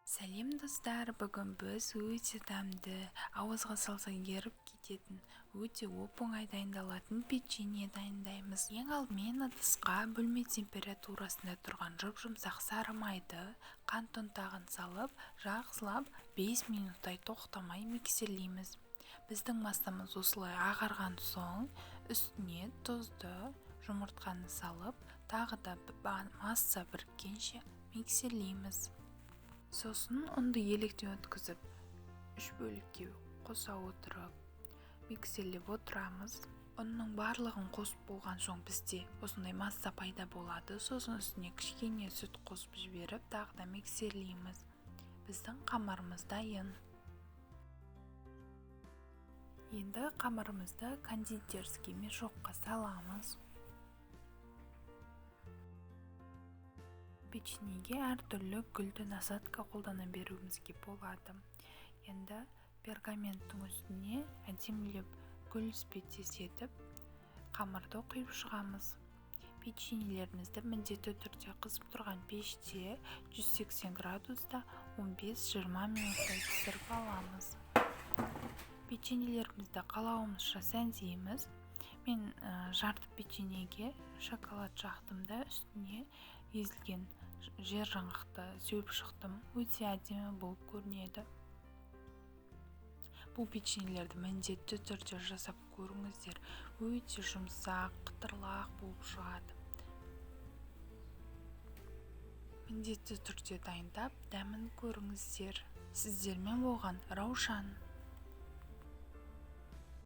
Сәлем достар, бүгін біз өте дәмді, ауызға салсаң еріп кететін, өте оп-оңай дайындалатын печенье дайындаймыз. Ең алдымен ыдысқа бөлме температурасында тұрған жұп-жұмсақ сары майды, қант ұнтағын салып, жақсылап 5 минуттай тоқтамай миксерлейміз. Біздің массамыз осылай ағарған соң, үстіне тұзды, жұмыртқаны салып, тағы да масса біріккенше миксерлейміз. Сосын ұнды електен өткізіп 3 бөлікке қоса отырып миксерлеп отырамыз. Ұнның барлығын қосып болған соң бізде осындай масса пайда болады. Сосын үстіне кішкене сүт қосып жіберіп тағы да миксерлейміз. Біздің қамырымыз дайын. Енді қамырымызды кондитерский мешокқа саламыз. Печеньеге әртүрлі гүлді насадка қолдана беруімізге болады. Енді пергаменттің үстіне әдемілеп гүл іспеттес етіп, қамырды құйып шығамыз. Печеньелерімізді міндетті түрде қызып тұрған пеште 180 градуста 15-20 минуттай пісіріп аламыз. Печеньелерімізді қалауымызша сәндейміз. Мен жарты печеньеге шоколад жақтым да үстіне езілген жер жаңғақты сеуіп шықтым. Өте әдемі болып көрінеді. Бұл печеньелерді міндетті түрде жасап көріңіздер. Өте жұмсақ, қытырлақ болып шығады. Міндетті түрде дайындап, дәмін көріңіздер. Сіздермен болған Раушан.